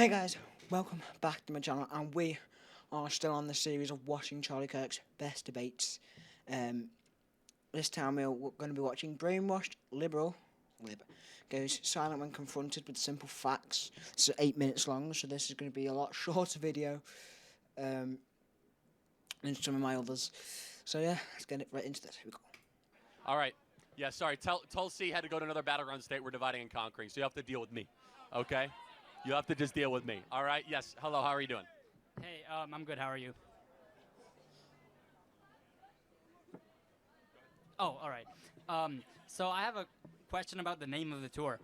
Hey guys, welcome back to my channel, and we are still on the series of watching Charlie Kirk's best debates. This time we're going to be watching Brainwashed Liberal Lib goes silent when confronted with simple facts. It's 8 minutes long, so this is going to be a lot shorter video than some of my others. So yeah, let's get it right into this. Here we go. All right. Yeah, sorry. Tulsi had to go to another battleground state. We're dividing and conquering, so you have to deal with me, okay? You have to just deal with me. All right? Yes. Hello. How are you doing? Hey, I'm good. How are you? Oh, all right. So I have a question about the name of the tour.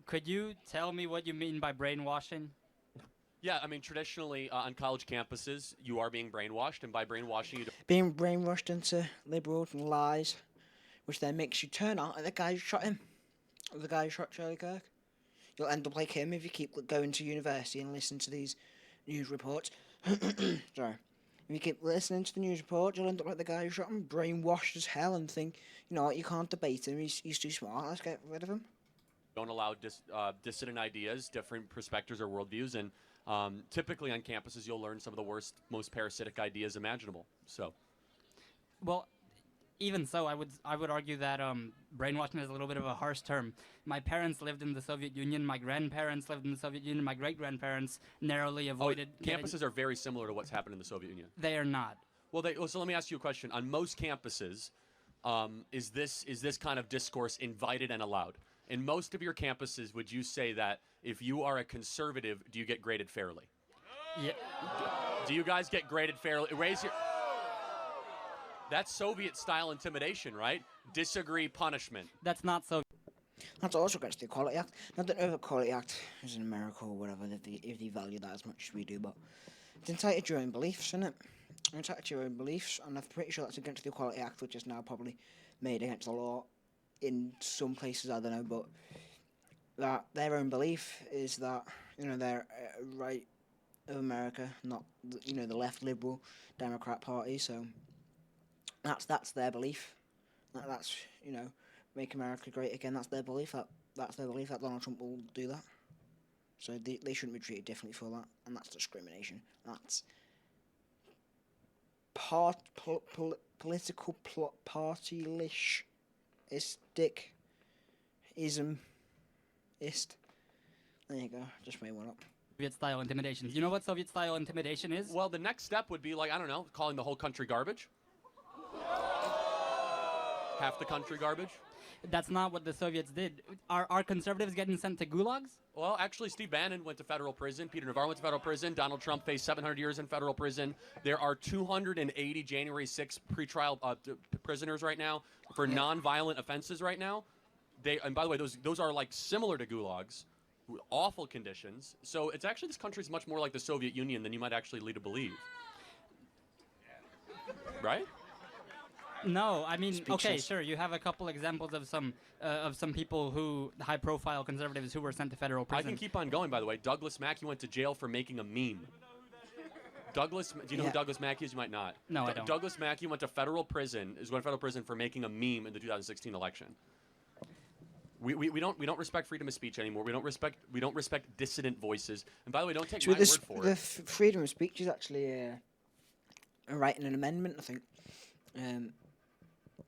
Could you tell me what you mean by brainwashing? Yeah, I mean, traditionally on college campuses, you are being brainwashed, and by brainwashing, you Being brainwashed into liberals and lies, which then makes you turn out like the guy who shot him, the guy who shot Charlie Kirk. You'll end up like him if you keep going to university and listen to these news reports. Sorry. If you keep listening to the news reports, you'll end up like the guy who shot him, brainwashed as hell, and think, you know what, you can't debate him, he's too smart, let's get rid of him. don't allow dissident ideas, different perspectives or worldviews, and typically on campuses, you'll learn some of the worst, most parasitic ideas imaginable. So, Well, even so, I would argue that brainwashing is a little bit of a harsh term. My parents lived in the Soviet Union. My grandparents lived in the Soviet Union. My great-grandparents narrowly avoided. Campuses are very similar to what's happened in the Soviet Union. They are not. Well, so let me ask you a question. On most campuses, is this kind of discourse invited and allowed? In most of your campuses, would you say that if you are a conservative, do you get graded fairly? Yeah. Do you guys get graded fairly? Raise your... That's Soviet-style intimidation, right? Disagree, punishment. That's not so. That's also against the Equality Act. Not that the Equality Act is in America or whatever, if they value that as much as we do, but it's entitled to your own beliefs, isn't it? It's entitled to your own beliefs, and I'm pretty sure that's against the Equality Act, which is now probably made against the law in some places, I don't know, but that their own belief is that, you know, they're right of America, not, you know, the left liberal Democrat Party, so that's their belief. That's, you know, make America great again. That's their belief. That's their belief that Donald Trump will do that. So they shouldn't be treated differently for that, and that's discrimination. That's political party-ish ism. There you go. Just made one up. Soviet-style intimidation. You know what Soviet-style intimidation is? Well, the next step would be like, I don't know, calling the whole country garbage. Half the country garbage. That's not what the Soviets did. Are conservatives getting sent to gulags? Well, actually, Steve Bannon went to federal prison. Peter Navarro went to federal prison. Donald Trump faced 700 years in federal prison. There are 280 January 6th pretrial prisoners right now for nonviolent offenses right now. And by the way, those are like similar to gulags, awful conditions. So it's actually, this country is much more like the Soviet Union than you might actually lead to believe. Right? No, I mean, okay, Speechless. sure. You have a couple examples of some people who, high-profile conservatives who were sent to federal prison. I can keep on going, by the way. Douglas Mackey went to jail for making a meme. Do you know who Douglas Mackey is? You might not. No, I don't. Douglas Mackey went to federal prison, going to federal prison for making a meme in the 2016 election. We don't respect freedom of speech anymore. We don't respect dissident voices. And by the way, don't take my word for the it. freedom of speech is actually writing an amendment, I think,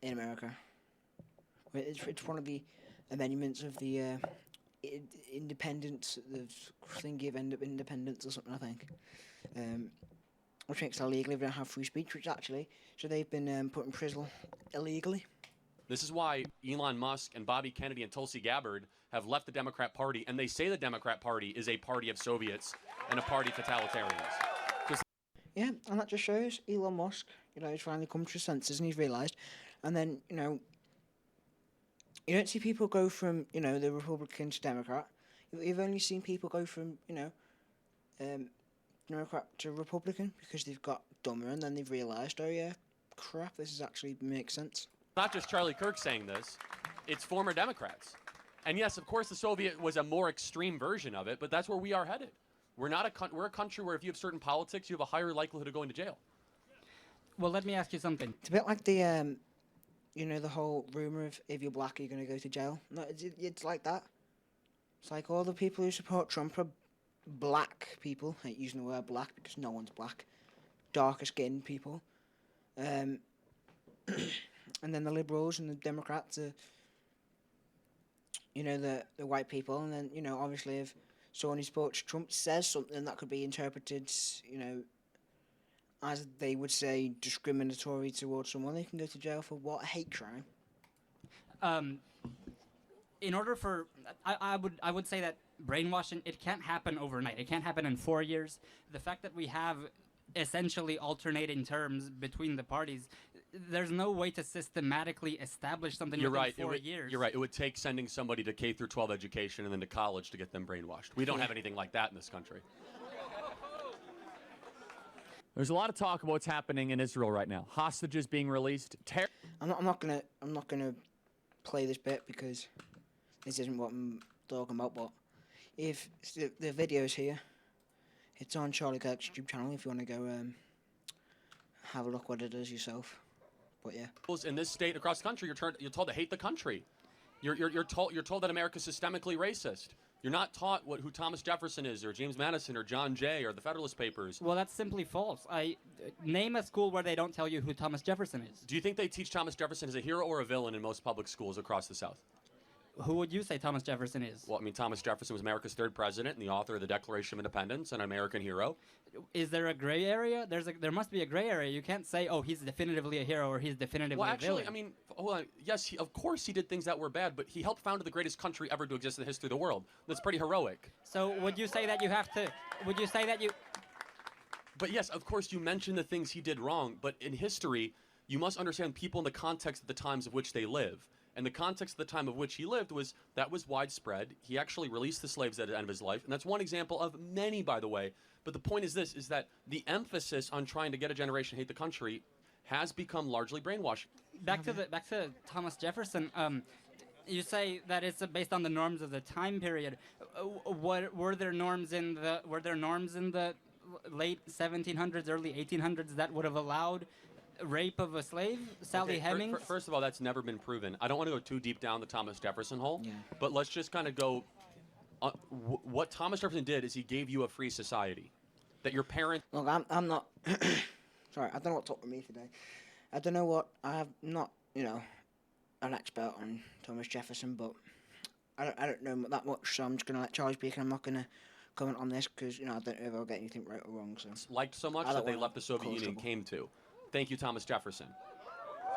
in America. It's one of the amendments of the independence, the thingy of independence or something, I think. Which makes it illegal if you don't have free speech, which actually, so they've been put in prison illegally. This is why Elon Musk and Bobby Kennedy and Tulsi Gabbard have left the Democrat Party, and they say the Democrat Party is a party of Soviets and a party of totalitarians. Yeah, and that just shows Elon Musk, you know, he's finally come to his senses and he's realised. And then, you know, you don't see people go from, you know, the Republican to Democrat. You've only seen people go from, you know, Democrat to Republican because they've got dumber and then they've realised, oh yeah, crap, this is actually makes sense. Not just Charlie Kirk saying this, it's former Democrats. And yes, of course, the Soviet was a more extreme version of it, but that's where we are headed. We're a country where if you have certain politics, you have a higher likelihood of going to jail. Well, let me ask you something. It's a bit like the, you know, the whole rumour of if you're black, you're going to go to jail. No, it's like that. It's like all the people who support Trump are black people. I hate using the word black because no one's black. Darker skinned people. And then the Liberals and the Democrats are, the white people. And then, obviously if someone who supports Trump says something that could be interpreted, as they would say, discriminatory towards someone, they can go to jail for what? A hate crime. In order for I would say that brainwashing, it can't happen overnight. It can't happen in 4 years. The fact that we have essentially alternating terms between the parties, there's no way to systematically establish something You're within right. 4 years. You're right. It would take sending somebody to K through 12 education and then to college to get them brainwashed. We don't have anything like that in this country. There's a lot of talk about what's happening in Israel right now. Hostages being released. I'm not gonna play this bit because this isn't what I'm talking about. But if the video's here, it's on Charlie Kirk's YouTube channel. If you want to go have a look what it is yourself. But yeah. In this state across the country, you're told to hate the country. You're told that America's systemically racist. You're not taught who Thomas Jefferson is, or James Madison, or John Jay, or the Federalist Papers. Well, that's simply false. Name a school where they don't tell you who Thomas Jefferson is. Do you think they teach Thomas Jefferson as a hero or a villain in most public schools across the South? Who would you say Thomas Jefferson is? Well, I mean, Thomas Jefferson was America's third president and the author of the Declaration of Independence, an American hero. Is there a gray area? There must be a gray area. You can't say, oh, he's definitively a hero or he's definitively Well, a actually, villain. I mean, hold on. Yes, of course he did things that were bad, but he helped found the greatest country ever to exist in the history of the world. That's pretty heroic. So would you say that you have to? Would you say that you? But yes, of course, you mentioned the things he did wrong, but in history, you must understand people in the context of the times of which they live. And the context of the time of which he lived was widespread. He actually released the slaves at the end of his life, and that's one example of many, by the way. But the point is this, is that the emphasis on trying to get a generation to hate the country has become largely brainwashed. Back to Thomas Jefferson. You say that it's based on the norms of the time period. Were there norms in the late 1700s, early 1800s that would have allowed rape of a slave? Sally Okay, Hemings? First of all, that's never been proven. I don't want to go too deep down the Thomas Jefferson hole, Yeah. but let's just kind of go. What Thomas Jefferson did is he gave you a free society. That your parents. Look, I'm not. Sorry, I don't know what's up with me today. I don't know what. I'm not, an expert on Thomas Jefferson, but I don't know that much, so I'm just going to let Charlie speak, and I'm not going to comment on this because, I don't know if I'll get anything right or wrong. So Liked so much I that don't they wanna left the Soviet cause Union and trouble. came to. Thank you, Thomas Jefferson.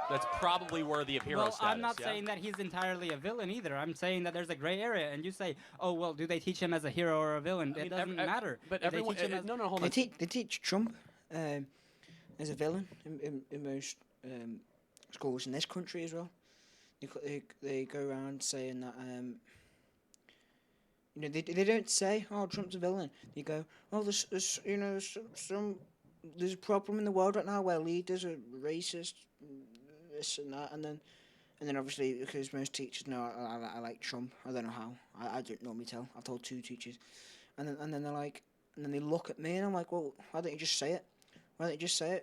That's probably worthy of hero Well, status. I'm not yeah? saying that he's entirely a villain either. I'm saying that there's a gray area, and you say, "Oh, well, do they teach him as a hero or a villain?" I It mean, doesn't matter. But They everyone. teach him as- No, hold they on. teach Trump as a villain in most schools in this country as well. They go around saying that they don't say, "Oh, Trump's a villain." They go, "Oh, there's a problem in the world right now where leaders are racist, this and that," and then obviously because most teachers know I like Trump. I don't know how. I don't normally tell. I've told 2 teachers, and then they're like, and then they look at me and I'm like, "Well, why don't you just say it? Why don't you just say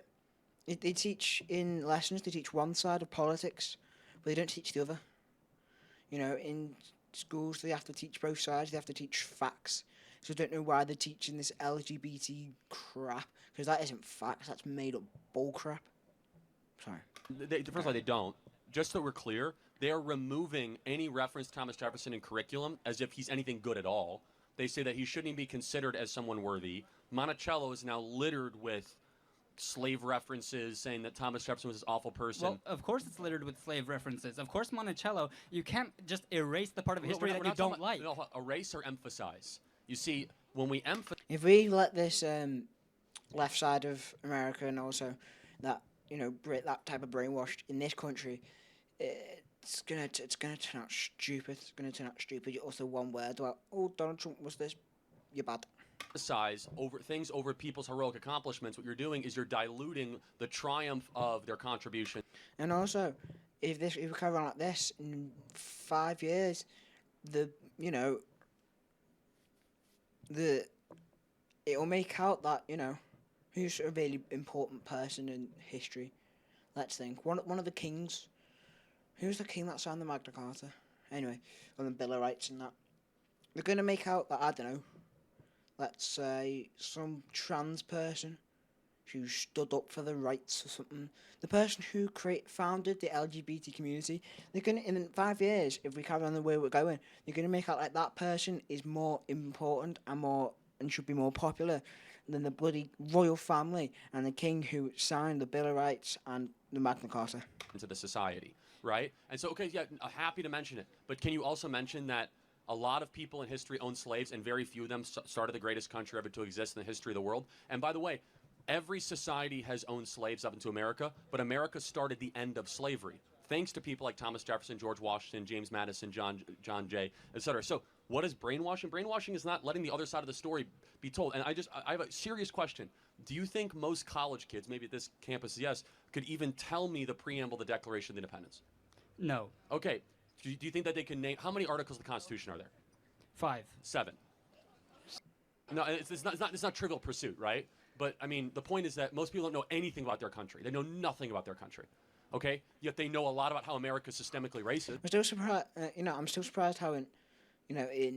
it?" They teach in lessons. They teach one side of politics, but they don't teach the other. In schools they have to teach both sides. They have to teach facts. So I don't know why they're teaching this LGBT crap, because that isn't facts. That's made up bull crap. Sorry. First of all, they don't. Just so we're clear, they are removing any reference to Thomas Jefferson in curriculum as if he's anything good at all. They say that he shouldn't even be considered as someone worthy. Monticello is now littered with slave references, saying that Thomas Jefferson was this awful person. Well, of course it's littered with slave references. Of course, Monticello, you can't just erase the part of We're history not that you talking don't about- like. No, erase or emphasize. You see, when we emphasize. If we let this left side of America and also that that type of brainwashed in this country, it's gonna turn out stupid. It's gonna turn out stupid. You also one word about, "Oh, Donald Trump was this," you're bad. Over people's heroic accomplishments, what you're doing is you're diluting the triumph of their contribution. And also, if we carry on like this in 5 years, it'll make out that who's a really important person in history. Let's think. One of the kings. Who's the king that signed the Magna Carta? Anyway, on the Bill of Rights and that. They're gonna make out that, I don't know, let's say, some trans person who stood up for the rights or something. The person who founded the LGBT community, they're gonna, in 5 years, if we carry on the way we're going, they're gonna make out like that person is more important and should be more popular than the bloody royal family and the king who signed the Bill of Rights and the Magna Carta. Into the society, right? And so, okay, yeah, happy to mention it. But can you also mention that a lot of people in history owned slaves, and very few of them started the greatest country ever to exist in the history of the world? And by the way, every society has owned slaves up into America, but America started the end of slavery, thanks to people like Thomas Jefferson, George Washington, James Madison, John Jay, etc. So what is brainwashing? Brainwashing is not letting the other side of the story be told. And I have a serious question. Do you think most college kids, maybe at this campus, yes, could even tell me the preamble of the Declaration of Independence? No. Okay. Do you think that they can name, how many articles of the Constitution are there? 5. 7. No, it's not Trivial Pursuit, right? But I mean, the point is that most people don't know anything about their country. They know nothing about their country. Okay? Yet they know a lot about how America is systemically racist. I'm still surprised. I'm still surprised how in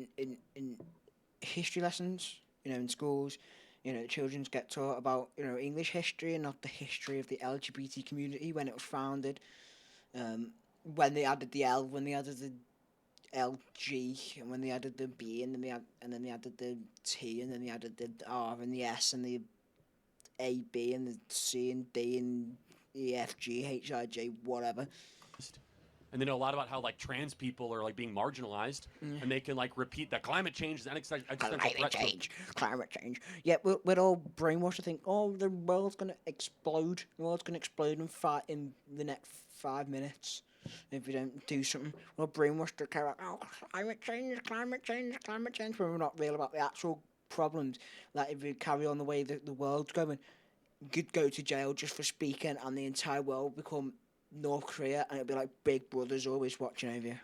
history lessons, in schools, the children get taught about English history and not the history of the LGBT community when it was founded. When they added the L, when they added the LG, and when they added the B, and then they added the T, and then they added the R and the S and the A, B, and the C and D and E, F, G, H, I, J, whatever. And they know a lot about how like trans people are like being marginalized, and they can like repeat that climate change is an existential threat. Climate change. Yeah, we're all brainwashed to think, oh, the world's gonna explode. The world's gonna explode in the next 5 minutes if we don't do something. We're brainwashed to care about climate change, but we're not real about the actual problems. Like if we carry on the way that the world's going, you could go to jail just for speaking, and the entire world become North Korea, and it'd be like Big Brother's always watching over you.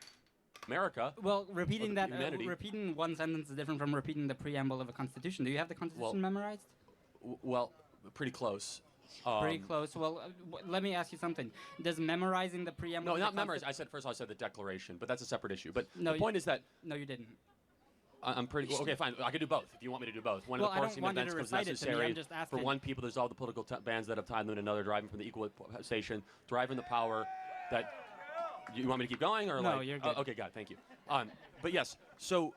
America. Well, repeating that, humanity. repeating one sentence is different from repeating the preamble of a constitution. Do you have the constitution memorized? Well, pretty close. Pretty close. Well, let me ask you something. Does memorizing the preamble? No, not memorize. I said first of all, I said the Declaration, but that's a separate issue. But no, the point is that no, you didn't. I'm pretty okay. Fine, I can do both if you want me to do both. One well, of the forcing events was necessary for one people to dissolve the political bands that have tied them to another, driving from the equal station, driving the power that. You want me to keep going or no? Like? You're good. Okay, God, thank you. But yes, so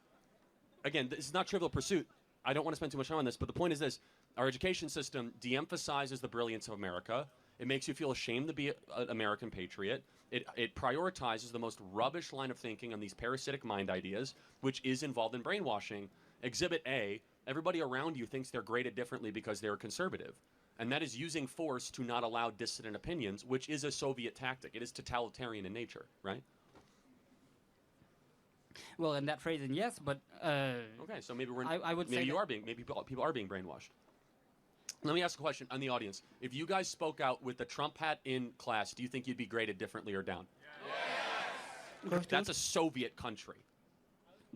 again, this is not Trivial Pursuit. I don't want to spend too much time on this, but the point is this: our education system de-emphasizes the brilliance of America. It makes you feel ashamed to be an American patriot. It prioritizes the most rubbish line of thinking on these parasitic mind ideas, which is involved in brainwashing. Exhibit A, everybody around you thinks they're graded differently because they're conservative. And that is using force to not allow dissident opinions, which is a Soviet tactic. It is totalitarian in nature, right? Well, in that phrasing, yes, but okay, so maybe I would maybe say maybe people are being brainwashed. Let me ask a question on the audience. If you guys spoke out with the Trump hat in class, do you think you'd be graded differently or down? Yes. That's a Soviet country.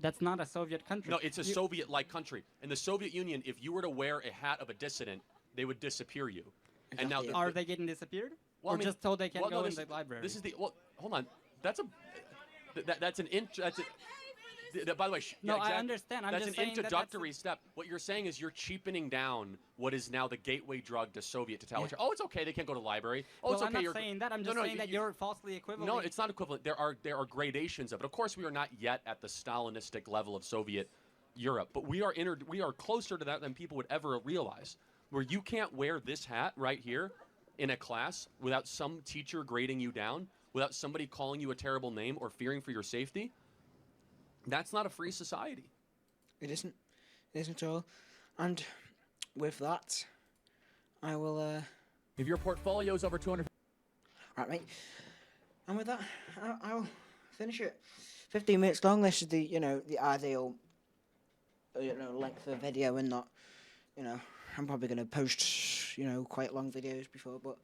That's not a Soviet country. No, it's a Soviet-like country. In the Soviet Union, if you were to wear a hat of a dissident, they would disappear you. And now are they getting disappeared? Well, or just told they can't go in the library? This is the hold on. That's an by the way, no, I understand. That's an introductory step. What you're saying is you're cheapening down what is now the gateway drug to Soviet totalitarian. Yeah. Oh, it's okay. They can't go to the library. Oh, well, it's okay. I'm not saying that. I'm just saying that you're falsely equivalent. No, it's not equivalent. There are gradations of it. Of course, we are not yet at the Stalinistic level of Soviet Europe, but we are closer to that than people would ever realize. Where you can't wear this hat right here in a class without some teacher grading you down, without somebody calling you a terrible name or fearing for your safety. That's not a free society. It isn't. It isn't at all. And with that, I will. If your portfolio is over 200. Right, mate. And with that, I'll finish it. 15 minutes long. This is the the ideal length of video, and not I'm probably going to post quite long videos before, but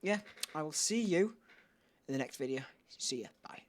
yeah, I will see you in the next video. See ya. Bye.